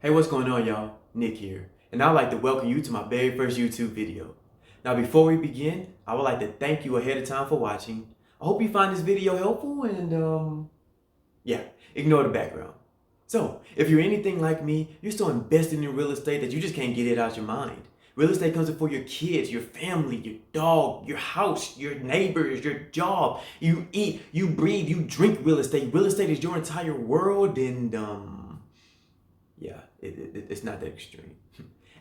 Hey, what's going on, y'all? Nick here, and I'd like to welcome you to my very first YouTube video. Now, before we begin, I would like to thank you ahead of time for watching. I hope you find this video helpful and, ignore the background. So, if you're anything like me, you're so invested in real estate that you just can't get it out your mind. Real estate comes before your kids, your family, your dog, your house, your neighbors, your job. You eat, you breathe, you drink real estate. Real estate is your entire world it's not that extreme.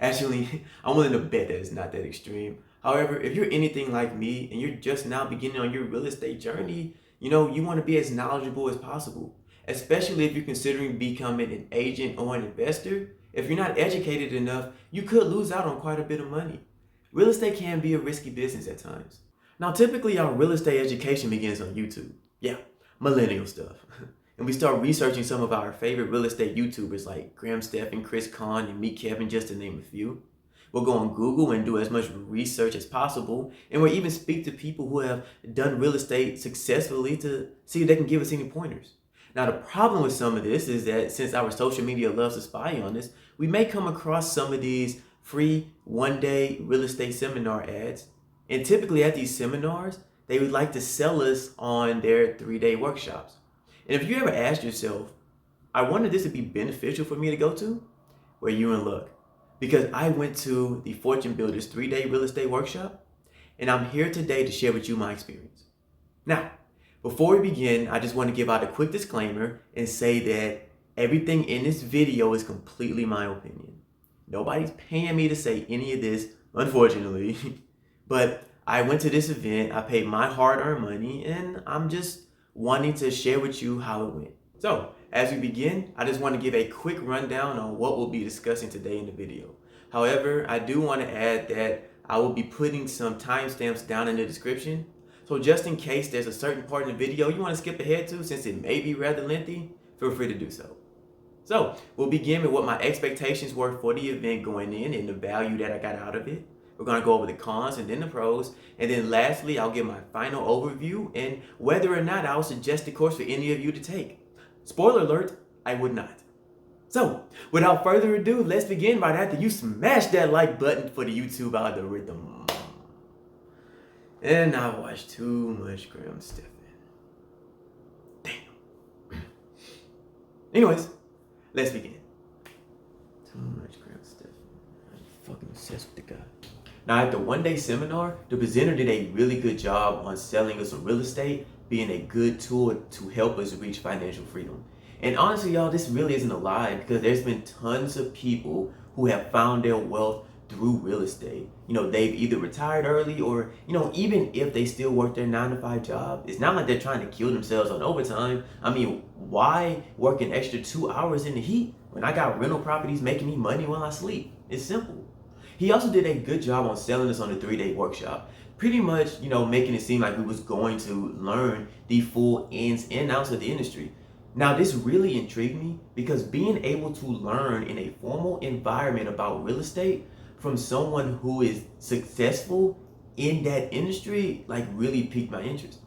Actually, I'm willing to bet that it's not that extreme. However, if you're anything like me and you're just now beginning on your real estate journey, you want to be as knowledgeable as possible, especially if you're considering becoming an agent or an investor. If you're not educated enough, you could lose out on quite a bit of money. Real estate can be a risky business at times. Now, typically our real estate education begins on YouTube. Yeah, millennial stuff. And we start researching some of our favorite real estate YouTubers like Graham Stephan, Chris Kahn, and Meet Kevin, just to name a few. We'll go on Google and do as much research as possible. And we'll even speak to people who have done real estate successfully to see if they can give us any pointers. Now, the problem with some of this is that since our social media loves to spy on us, we may come across some of these free one-day real estate seminar ads. And typically at these seminars, they would like to sell us on their 3-day workshops. And if you ever asked yourself, I wanted this to be beneficial for me to go to, well, you're in luck. Because I went to the Fortune Builders 3-day real estate workshop, and I'm here today to share with you my experience. Now, before we begin, I just want to give out a quick disclaimer and say that everything in this video is completely my opinion. Nobody's paying me to say any of this, unfortunately. But I went to this event, I paid my hard-earned money, and I'm just wanting to share with you how it went. So, as we begin, I just want to give a quick rundown on what we'll be discussing today in the video. However, I do want to add that I will be putting some timestamps down in the description. So just in case there's a certain part in the video you want to skip ahead to, since it may be rather lengthy, feel free to do so. So, we'll begin with what my expectations were for the event going in and the value that I got out of it. We're going to go over the cons and then the pros. And then lastly, I'll give my final overview and whether or not I'll suggest the course for any of you to take. Spoiler alert, I would not. So, without further ado, let's begin right after you smash that like button for the YouTube algorithm. And I watched too much Graham Stephan. Damn. Anyways, let's begin. Too much Graham Stephan. I'm fucking obsessed with the guy. Now, at the one-day seminar, the presenter did a really good job on selling us on real estate being a good tool to help us reach financial freedom. And honestly, y'all, this really isn't a lie because there's been tons of people who have found their wealth through real estate. They've either retired early or, even if they still work their 9-to-5 job, it's not like they're trying to kill themselves on overtime. I mean, why work an extra 2 hours in the heat when I got rental properties making me money while I sleep? It's simple. He also did a good job on selling us on the 3-day workshop. Pretty much, making it seem like we was going to learn the full ins and outs of the industry. Now, this really intrigued me because being able to learn in a formal environment about real estate from someone who is successful in that industry, really piqued my interest.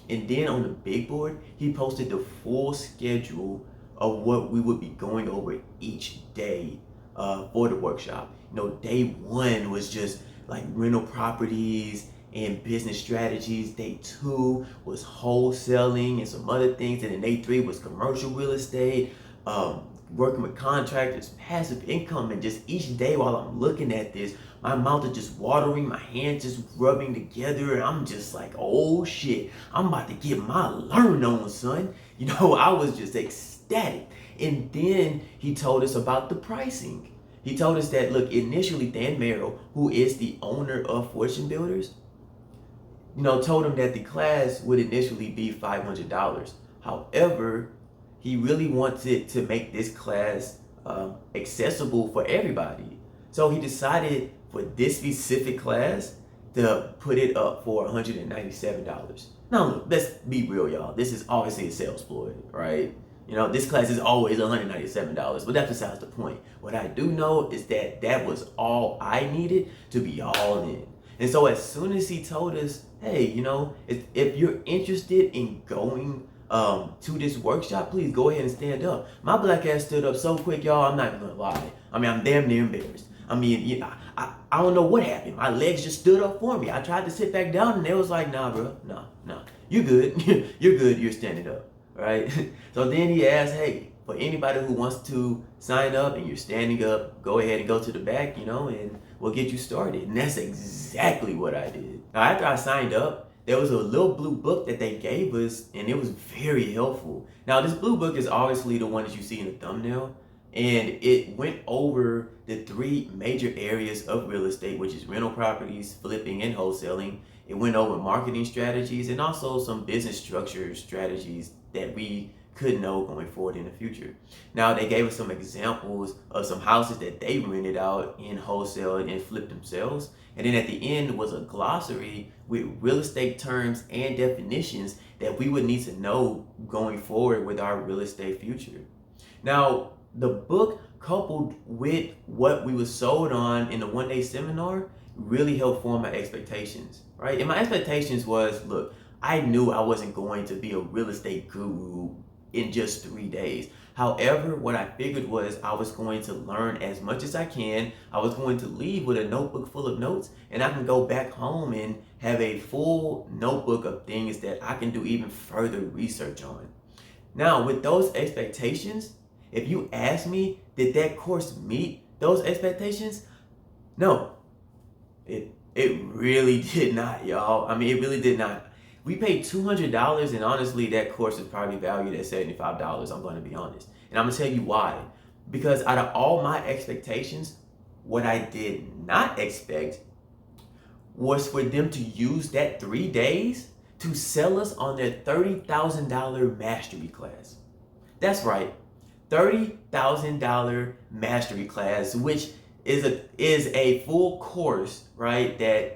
And then on the big board, he posted the full schedule of what we would be going over each day for the workshop. Day 1 was just like rental properties and business strategies. Day 2 was wholesaling and some other things. And then day 3 was commercial real estate, working with contractors, passive income. And just each day while I'm looking at this, my mouth is just watering, my hands just rubbing together. And I'm just like, oh shit, I'm about to get my learn on, son. I was just ecstatic. And then he told us about the pricing. He told us that, look, initially Dan Merrill, who is the owner of Fortune Builders, told him that the class would initially be $500. However, he really wanted to make this class accessible for everybody. So he decided for this specific class to put it up for $197. Now, look, let's be real, y'all. This is obviously a sales ploy, right? This class is always $197, but that's besides the point. What I do know is that that was all I needed to be all in. And so as soon as he told us, hey, if you're interested in going to this workshop, please go ahead and stand up. My black ass stood up so quick, y'all, I'm not gonna lie. I mean, I'm damn near embarrassed. I mean, you know, I don't know what happened. My legs just stood up for me. I tried to sit back down and they was like, nah, bro, nah. You good. You're good, you're standing up, right? So then he asked, hey, for anybody who wants to sign up and you're standing up, go ahead and go to the back, you know, and we'll get you started. And that's exactly what I did. Now, after I signed up, there was a little blue book that they gave us, and it was very helpful. Now, this blue book is obviously the one that you see in the thumbnail, and it went over the 3 major areas of real estate, which is rental properties, flipping, and wholesaling. It went over marketing strategies and also some business structure strategies that we could know going forward in the future. Now, they gave us some examples of some houses that they rented out in wholesale and flipped themselves. And then at the end was a glossary with real estate terms and definitions that we would need to know going forward with our real estate future. Now, the book coupled with what we were sold on in the one-day seminar really helped form my expectations, right? And my expectations was, look, I knew I wasn't going to be a real estate guru in just 3 days. However, what I figured was I was going to learn as much as I can. I was going to leave with a notebook full of notes, and I can go back home and have a full notebook of things that I can do even further research on. Now, with those expectations, if you ask me, did that course meet those expectations? No, it really did not, y'all. I mean, it really did not. We paid $200, and honestly, that course is probably valued at $75, I'm going to be honest. And I'm going to tell you why. Because out of all my expectations, what I did not expect was for them to use that 3 days to sell us on their $30,000 mastery class. That's right, $30,000 mastery class, which is a full course, right, that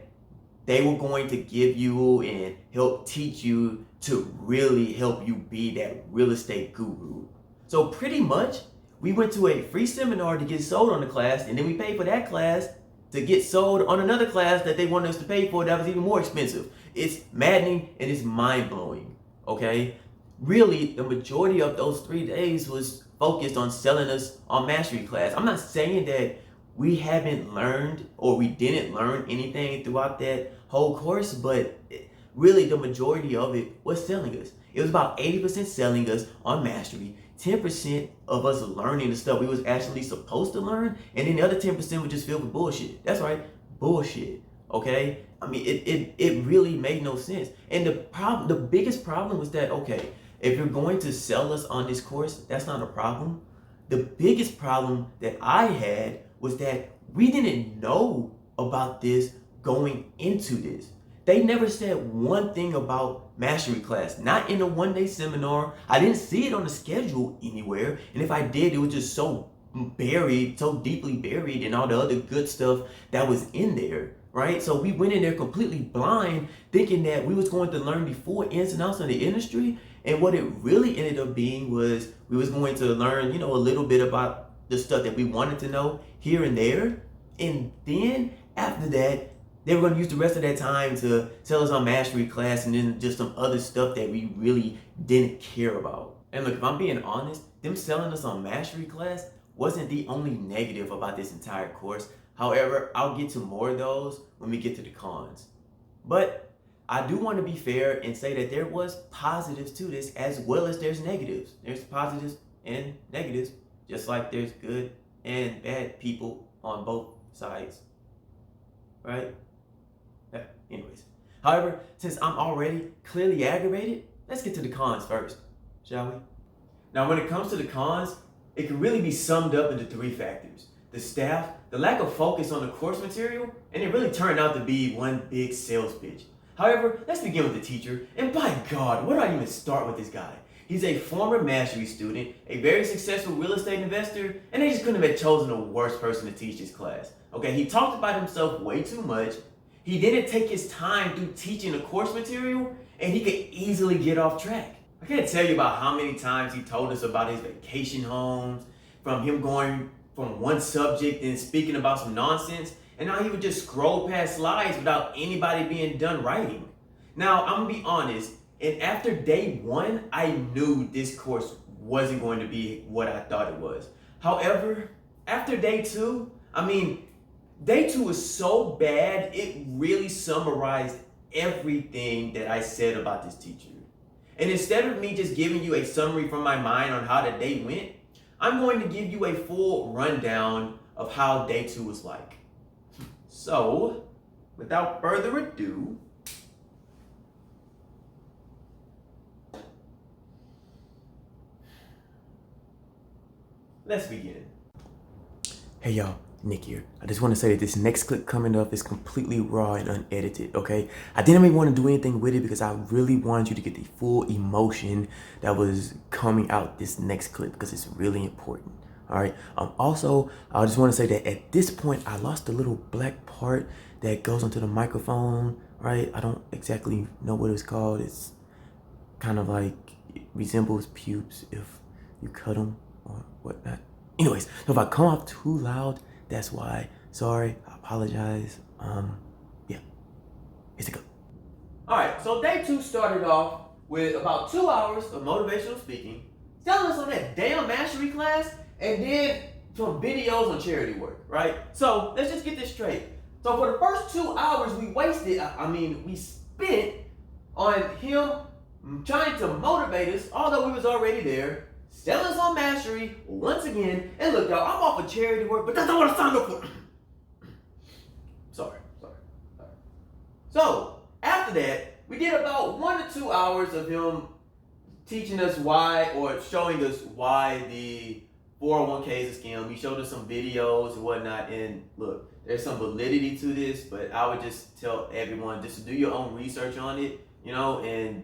they were going to give you and help teach you to really help you be that real estate guru. So pretty much, we went to a free seminar to get sold on the class, and then we paid for that class to get sold on another class that they wanted us to pay for that was even more expensive. It's maddening and it's mind-blowing, okay? Really, the majority of those 3 days was focused on selling us on mastery class. I'm not saying that we haven't learned or we didn't learn anything throughout that whole course, but really the majority of it was selling us. It was about 80% selling us on mastery, 10% of us learning the stuff we was actually supposed to learn, and then the other 10% was just filled with bullshit. That's right, bullshit, okay? I mean, it really made no sense. And the biggest problem was that, okay, if you're going to sell us on this course, that's not a problem. The biggest problem that I had was that we didn't know about this going into this. They never said one thing about mastery class, not in a one-day seminar. I didn't see it on the schedule anywhere. And if I did, it was just so buried, so deeply buried in all the other good stuff that was in there, right? So we went in there completely blind, thinking that we was going to learn the full ins and outs of the industry. And what it really ended up being was we was going to learn, you know, a little bit about the stuff that we wanted to know here and there. And then after that, they were going to use the rest of that time to sell us on mastery class and then just some other stuff that we really didn't care about. And look, if I'm being honest, them selling us on mastery class wasn't the only negative about this entire course. However, I'll get to more of those when we get to the cons. But I do want to be fair and say that there was positives to this as well as there's negatives. There's positives and negatives, just like there's good and bad people on both sides, right? Anyways, however, since I'm already clearly aggravated, let's get to the cons first, shall we? Now, when it comes to the cons, it can really be summed up into 3 factors. The staff, the lack of focus on the course material, and it really turned out to be one big sales pitch. However, let's begin with the teacher, and by God, where do I even start with this guy? He's a former mastery student, a very successful real estate investor, and they just couldn't have chosen a worse person to teach this class. Okay, he talked about himself way too much. He didn't take his time through teaching the course material, and he could easily get off track. I can't tell you about how many times he told us about his vacation homes, from him going from one subject and speaking about some nonsense, and now he would just scroll past slides without anybody being done writing. Now, I'm gonna be honest, And after day one, I knew this course wasn't going to be what I thought it was. However, after day two, day two was so bad, it really summarized everything that I said about this teacher. And instead of me just giving you a summary from my mind on how the day went, I'm going to give you a full rundown of how day two was like. So, without further ado, let's begin. Hey y'all, Nick here. I just want to say that this next clip coming up is completely raw and unedited, okay? I didn't even want to do anything with it because I really wanted you to get the full emotion that was coming out this next clip because it's really important, all right? Also, I just want to say that at this point, I lost the little black part that goes onto the microphone, right? I don't exactly know what it's called. It's kind of like, it resembles pubes if you cut them or whatnot. Anyways, so if I come off too loud, that's why. Sorry, I apologize. Yeah, it's a go. All right, so day two started off with about 2 hours of motivational speaking, telling us on that damn mastery class, and then some videos on charity work, right? So let's just get this straight. So for the first 2 hours we spent on him trying to motivate us, although we was already there, selling us on mastery once again. And look, y'all, I'm off of charity work, but that's not what I signed up for. Sorry. So after that, we did about 1 to 2 hours of him teaching us why, or showing us why the 401k is a scam. He showed us some videos and whatnot. And look, there's some validity to this, but I would just tell everyone just to do your own research on it, and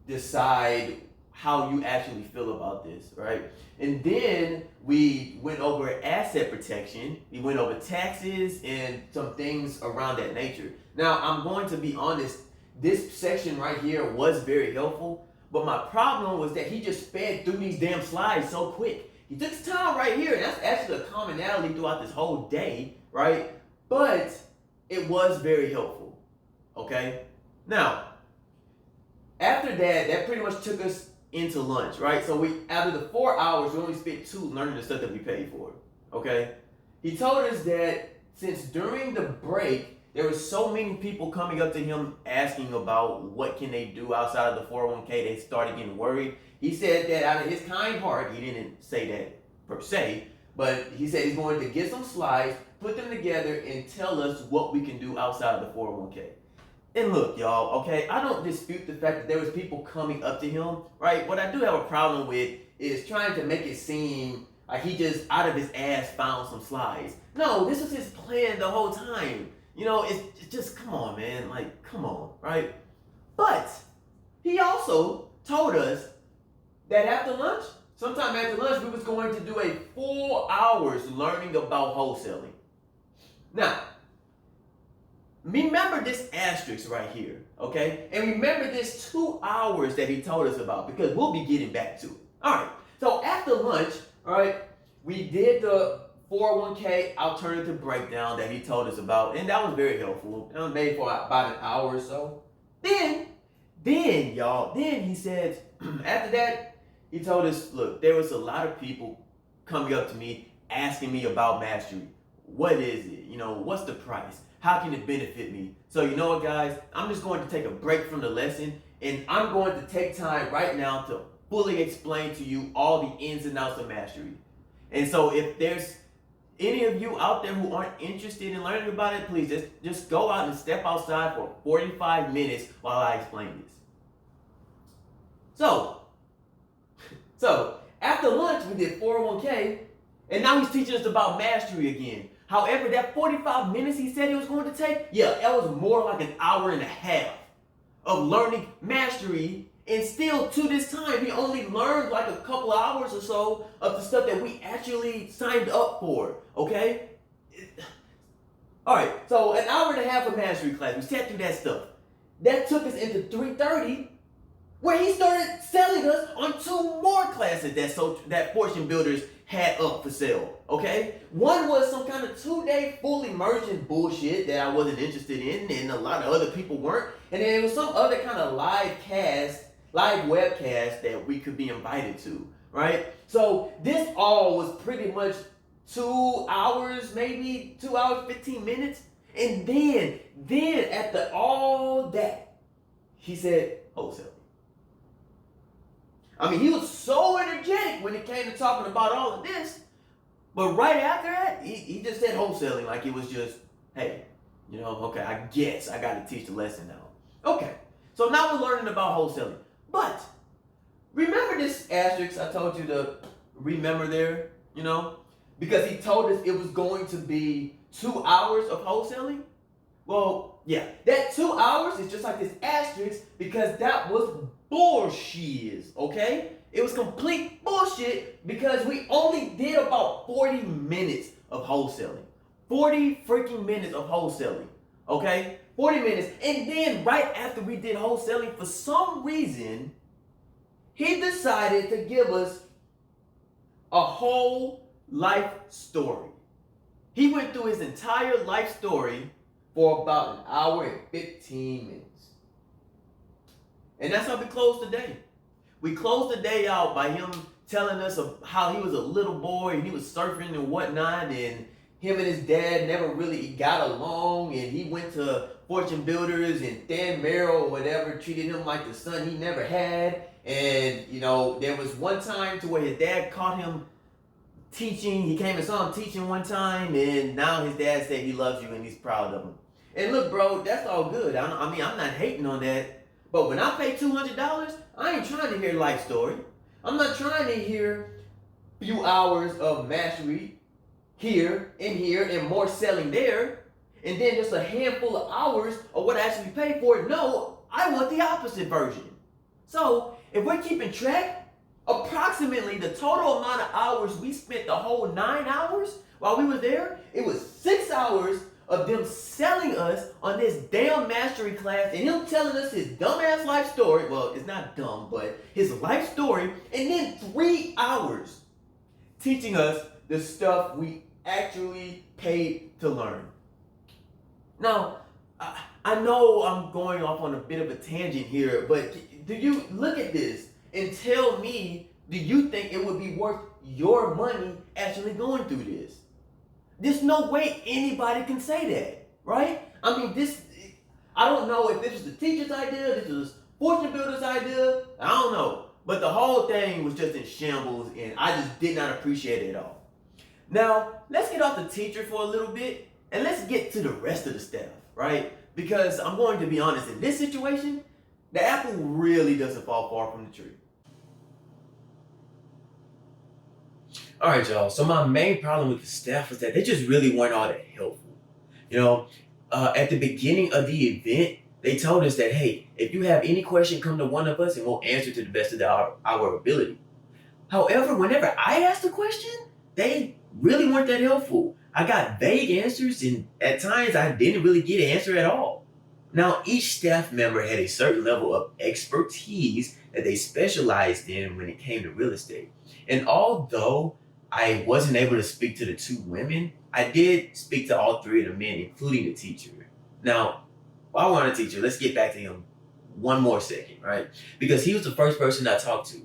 decide how you actually feel about this, right? And then we went over asset protection, we went over taxes and some things around that nature. Now, I'm going to be honest, this section right here was very helpful, but my problem was that he just sped through these damn slides so quick. He took his time right here, and that's actually a commonality throughout this whole day, right? But it was very helpful, okay? Now, after that pretty much took us into lunch, right? So after the 4 hours, we only spent 2 learning the stuff that we paid for, okay? He told us that since during the break, there were so many people coming up to him asking about what can they do outside of the 401k, they started getting worried. He said that out of his kind heart, he didn't say that per se, but he said he's going to get some slides, put them together, and tell us what we can do outside of the 401k. And look, y'all, okay, I don't dispute the fact that there was people coming up to him, right? What I do have a problem with is trying to make it seem like he just out of his ass found some slides. No, this was his plan the whole time. It's just, come on, man, like, come on, right? But he also told us that after lunch, sometime after lunch, we was going to do a 4 hours learning about wholesaling. Now, remember this asterisk right here, okay? And remember this 2 hours that he told us about, because we'll be getting back to it. All right, so after lunch, all right, we did the 401k alternative breakdown that he told us about, and that was very helpful. It was made for about an hour or so. Then he said, after that, he told us, look, there was a lot of people coming up to me asking me about mastery. What is it? What's the price? How can it benefit me? So you know what, guys? I'm just going to take a break from the lesson, and I'm going to take time right now to fully explain to you all the ins and outs of mastery. And so if there's any of you out there who aren't interested in learning about it, please just go out and step outside for 45 minutes while I explain this. So after lunch, we did 401k, and now he's teaching us about mastery again. However, that 45 minutes he said he was going to take, that was more like an hour and a half of learning mastery. And still, to this time, he only learned like a couple hours or so of the stuff that we actually signed up for, okay? All right, so an hour and a half of mastery class. We sat through that stuff. That took us into 3:30, where he started selling us on 2 more classes that Fortune Builders had up for sale. okay? One was some kind of 2-day full immersion bullshit that I wasn't interested in, and a lot of other people weren't. And then it was some other kind of live webcast that we could be invited to, right? So this all was pretty much 2 hours, maybe 2 hours, 15 minutes. And then after all that, he said, wholesaling. I mean, he was so energetic when it came to talking about all of this. But right after that, he just said wholesaling like it was just, hey, okay, I guess I got to teach the lesson now. Okay, so now we're learning about wholesaling. But remember this asterisk I told you to remember there, because he told us it was going to be 2 hours of wholesaling. Well, yeah, that 2 hours is just like this asterisk because that was bullshit, okay? It was complete bullshit because we only did about 40 minutes of wholesaling. 40 freaking minutes of wholesaling, okay? 40 minutes. And then right after we did wholesaling, for some reason, he decided to give us a whole life story. He went through his entire life story for about an hour and 15 minutes. And that's how we closed the day. We closed the day out by him telling us of how he was a little boy and he was surfing and whatnot, and him and his dad never really got along, and he went to fortune builders and Dan Merrill or whatever treated him like the son he never had. And there was one time to where his dad caught him teaching. He came and saw him teaching one time, and now his dad said he loves you and he's proud of him. And look, bro, that's all good. I mean, I'm not hating on that. But when I pay $200, I ain't trying to hear life story. I'm not trying to hear a few hours of mastery here and more selling there, and then just a handful of hours of what I actually paid for it. No, I want the opposite version. So if we're keeping track, approximately the total amount of hours we spent the whole 9 hours while we were there, it was 6 hours of them selling us on this damn mastery class and him telling us his dumbass life story. Well, it's not dumb, but his life story. And then 3 hours teaching us the stuff we actually paid to learn. Now, I know I'm going off on a bit of a tangent here, but do you look at this and tell me, do you think it would be worth your money actually going through this? There's no way anybody can say that, right? I mean, I don't know if this was the teacher's idea, this was fortune builder's idea, I don't know. But the whole thing was just in shambles, and I just did not appreciate it at all. Now, let's get off the teacher for a little bit, and let's get to the rest of the staff, right? Because I'm going to be honest, in this situation, the apple really doesn't fall far from the tree. All right, y'all. So my main problem with the staff was that they just really weren't all that helpful. At the beginning of the event, they told us that, hey, if you have any question, come to one of us and we'll answer to the best of our ability. However, whenever I asked a question, they really weren't that helpful. I got vague answers, and at times I didn't really get an answer at all. Now, each staff member had a certain level of expertise that they specialized in when it came to real estate. And although I wasn't able to speak to the 2 women, I did speak to all 3 of the men, including the teacher. Now, while we're on the teacher, let's get back to him one more second, right? Because he was the first person I talked to.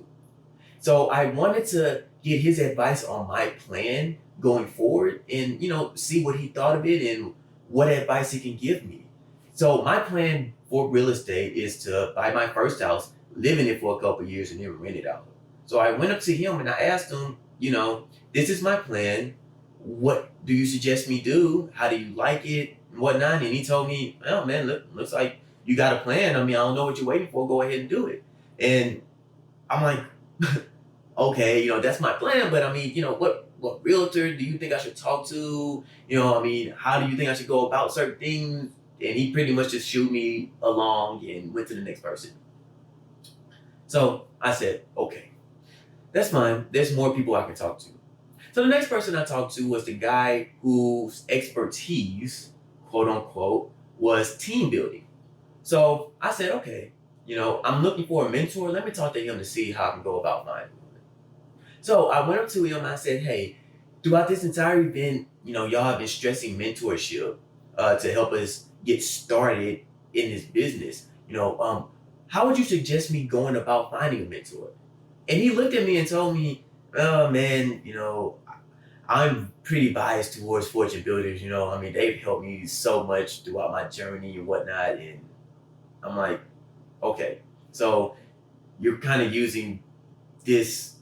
So I wanted to get his advice on my plan going forward and, see what he thought of it and what advice he can give me. So my plan for real estate is to buy my first house, live in it for a couple of years, and then rent it out. So I went up to him and I asked him, this is my plan. What do you suggest me do? How do you like it? And whatnot. And he told me, well, man, looks like you got a plan. I mean, I don't know what you're waiting for. Go ahead and do it. And I'm like, okay, that's my plan. But I mean, what realtor do you think I should talk to? How do you think I should go about certain things? And he pretty much just shooed me along and went to the next person. So I said, okay, that's fine. There's more people I can talk to. So the next person I talked to was the guy whose expertise, quote unquote, was team building. So I said, okay, I'm looking for a mentor. Let me talk to him to see how I can go about finding one. So I went up to him and I said, hey, throughout this entire event, y'all have been stressing mentorship to help us get started in this business. How would you suggest me going about finding a mentor? And he looked at me and told me, oh man, I'm pretty biased towards fortune builders. They've helped me so much throughout my journey and whatnot. And I'm like, okay, so you're kind of using this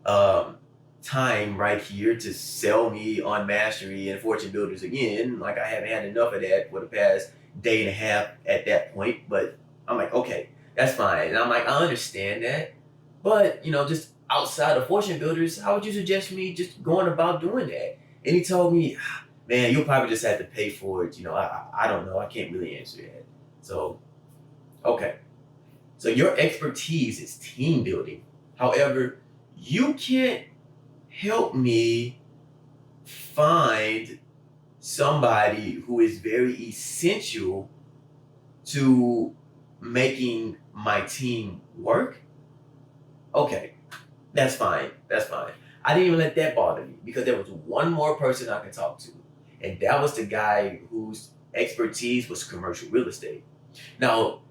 time right here to sell me on mastery and fortune builders again. Like I haven't had enough of that for the past day and a half at that point. But I'm like, okay, that's fine. And I'm like, I understand that. But, just outside of fortune builders, how would you suggest me just going about doing that? And he told me, man, you'll probably just have to pay for it. I don't know. I can't really answer that. So, okay. So your expertise is team building. However, you can't help me find somebody who is very essential to making my team work. Okay, that's fine. That's fine. I didn't even let that bother me because there was one more person I could talk to, and that was the guy whose expertise was commercial real estate. Now,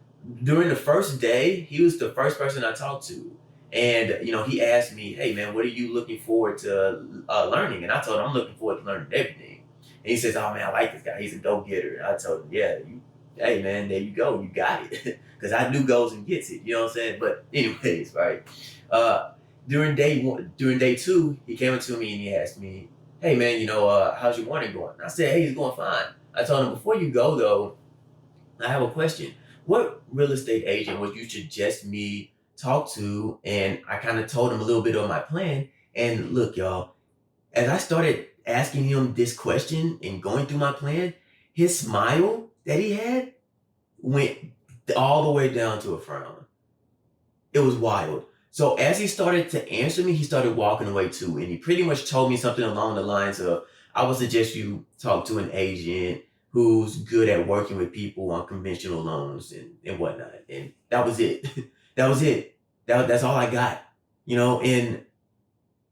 during the first day, he was the first person I talked to. And, he asked me, hey, man, what are you looking forward to learning? And I told him, I'm looking forward to learning everything. And he says, oh, man, I like this guy. He's a go-getter. And I told him, yeah, hey, man, there you go. You got it. Because I do goes and gets it. You know what I'm saying? But anyways, right? During day two, he came up to me and he asked me, hey, man, how's your morning going? I said, hey, it's going fine. I told him, before you go, though, I have a question. What real estate agent would you suggest me talk to? And I kind of told him a little bit of my plan. And look, y'all, as I started asking him this question and going through my plan, his smile that he had went all the way down to a frown. It was wild. So as he started to answer me, he started walking away too. And he pretty much told me something along the lines of, I would suggest you talk to an agent who's good at working with people on conventional loans and whatnot. And that was it. That was it. That's all I got. And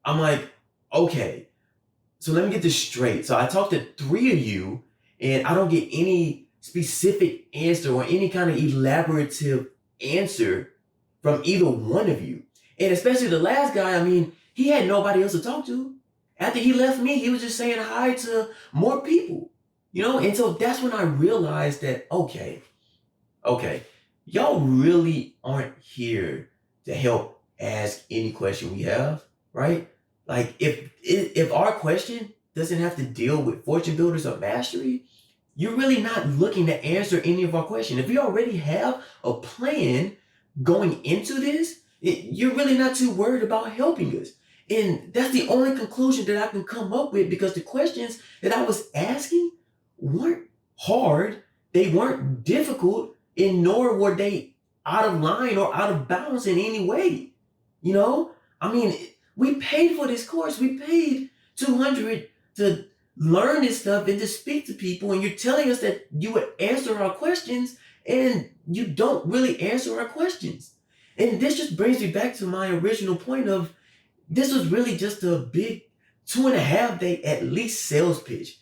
I'm like, okay, so let me get this straight. So I talked to 3 of you and I don't get any specific answer or any kind of elaborative answer from either one of you. And especially the last guy, he had nobody else to talk to. After he left me, he was just saying hi to more people. And so that's when I realized that, okay, y'all really aren't here to help ask any question we have, right? Like if our question doesn't have to deal with fortune builders or mastery, you're really not looking to answer any of our questions. If we already have a plan going into this, you're really not too worried about helping us. And that's the only conclusion that I can come up with because the questions that I was asking weren't hard, they weren't difficult, and nor were they out of line or out of bounds in any way. We paid for this course. We paid $200 to learn this stuff and to speak to people, and you're telling us that you would answer our questions, and you don't really answer our questions. And this just brings me back to my original point of this was really just a big 2.5 day at least sales pitch.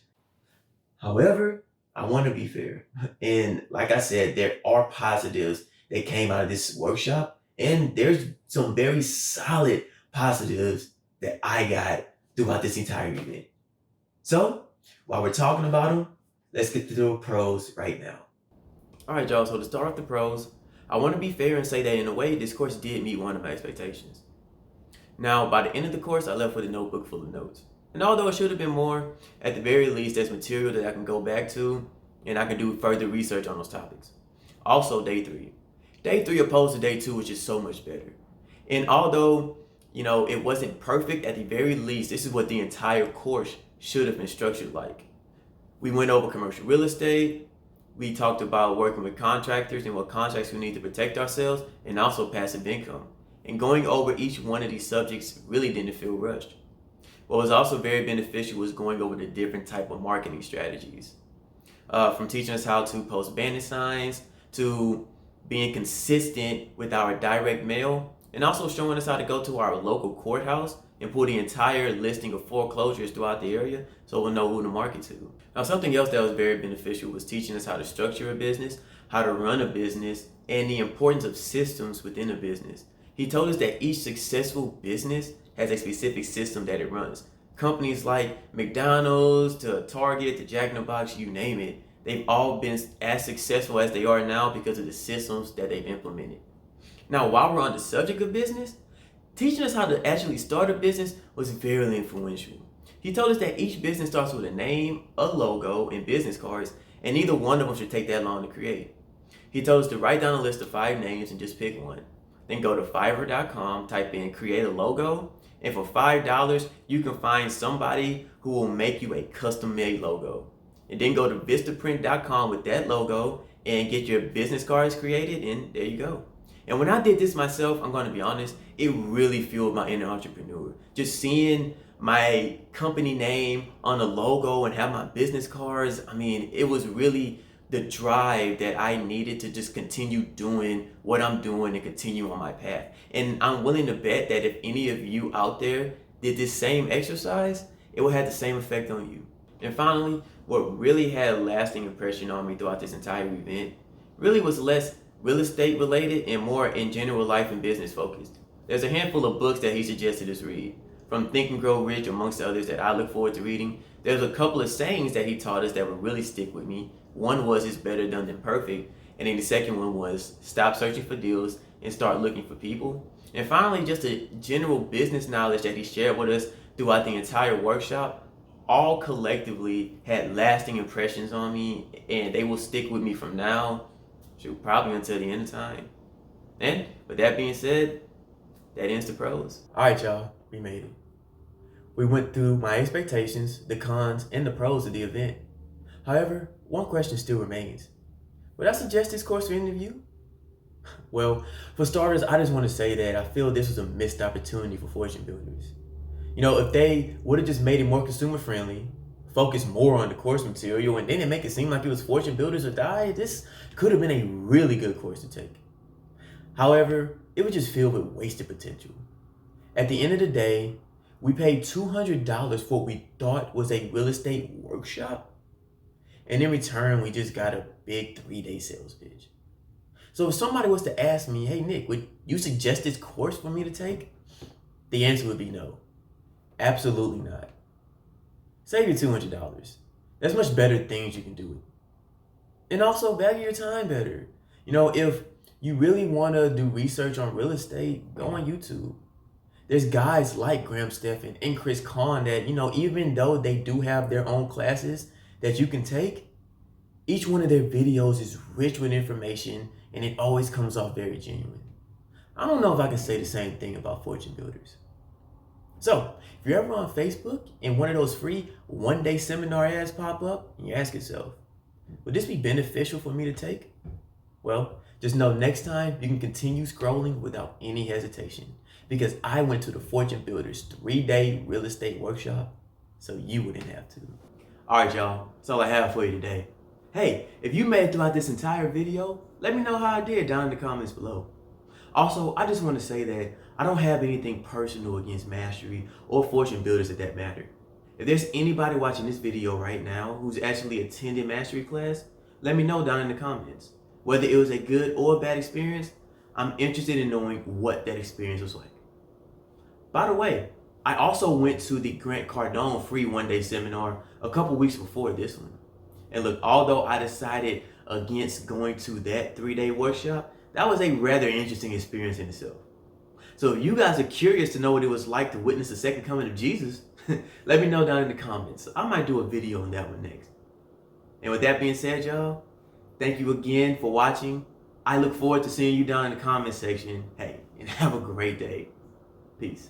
However, I want to be fair. And like I said, there are positives that came out of this workshop. And there's some very solid positives that I got throughout this entire event. So while we're talking about them, let's get to the pros right now. All right, y'all. So to start off the pros, I want to be fair and say that in a way, this course did meet one of my expectations. Now, by the end of the course, I left with a notebook full of notes. And although it should have been more, at the very least, there's material that I can go back to and I can do further research on those topics. Also, day 3. Day 3 opposed to day 2 was just so much better. And although, it wasn't perfect, at the very least, this is what the entire course should have been structured like. We went over commercial real estate. We talked about working with contractors and what contracts we need to protect ourselves, and also passive income. And going over each one of these subjects really didn't feel rushed. What was also very beneficial was going over the different type of marketing strategies. From teaching us how to post banner signs to being consistent with our direct mail, and also showing us how to go to our local courthouse and pull the entire listing of foreclosures throughout the area so we'll know who to market to. Now, something else that was very beneficial was teaching us how to structure a business, how to run a business, and the importance of systems within a business. He told us that each successful business has a specific system that it runs. Companies like McDonald's to Target to Jack in the Box, you name it, they've all been as successful as they are now because of the systems that they've implemented. Now, while we're on the subject of business, teaching us how to actually start a business was very influential. He told us that each business starts with a name, a logo, and business cards, and neither one of them should take that long to create. He told us to write down a list of 5 names and just pick one. Then go to Fiverr.com, type in create a logo, and for $5, you can find somebody who will make you a custom-made logo. And then go to Vistaprint.com with that logo and get your business cards created, and there you go. And when I did this myself, I'm going to be honest, it really fueled my inner entrepreneur. Just seeing my company name on a logo and have my business cards, it was really the drive that I needed to just continue doing what I'm doing and continue on my path. And I'm willing to bet that if any of you out there did this same exercise, it will have the same effect on you. And finally, what really had a lasting impression on me throughout this entire event really was less real estate related and more in general life and business focused. There's a handful of books that he suggested us read, from Think and Grow Rich amongst others that I look forward to reading. There's a couple of sayings that he taught us that would really stick with me. One was it's better done than perfect, and then the second one was stop searching for deals and start looking for people. And finally, just a general business knowledge that he shared with us throughout the entire workshop, all collectively had lasting impressions on me, and they will stick with me from now, probably until the end of time. And with that being said, that ends the pros. All right, y'all, we made it. We went through my expectations, the cons, and the pros of the event. However, one question still remains. Would I suggest this course for any of you? Well, for starters, I just want to say that I feel this was a missed opportunity for fortune builders. If they would have just made it more consumer friendly, focus more on the course material, and then make it seem like it was fortune builders or die, this could have been a really good course to take. However, it was just filled with wasted potential. At the end of the day, we paid $200 for what we thought was a real estate workshop, and in return, we just got a big 3-day sales pitch. So if somebody was to ask me, hey Nick, would you suggest this course for me to take? The answer would be no. Absolutely not. Save your $200. There's much better things you can do with it. And also value your time better. If you really want to do research on real estate, go on YouTube. There's guys like Graham Stephan and Chris Kahn that, even though they do have their own classes that you can take, each one of their videos is rich with information and it always comes off very genuine. I don't know if I can say the same thing about fortune builders. So, if you're ever on Facebook and one of those free one-day seminar ads pop up, and you ask yourself, would this be beneficial for me to take? Well, just know next time you can continue scrolling without any hesitation, because I went to the Fortune Builders 3-day real estate workshop, so you wouldn't have to. All right, y'all, that's all I have for you today. Hey, if you made it throughout this entire video, let me know how I did down in the comments below. Also, I just want to say that I don't have anything personal against Mastery or Fortune Builders at that matter. If there's anybody watching this video right now who's actually attended Mastery class, let me know down in the comments. Whether it was a good or a bad experience, I'm interested in knowing what that experience was like. By the way, I also went to the Grant Cardone free one-day seminar a couple weeks before this one. And look, although I decided against going to that 3-day workshop, that was a rather interesting experience in itself. So if you guys are curious to know what it was like to witness the second coming of Jesus, let me know down in the comments. I might do a video on that one next. And with that being said, y'all, thank you again for watching. I look forward to seeing you down in the comment section. Hey, and have a great day. Peace.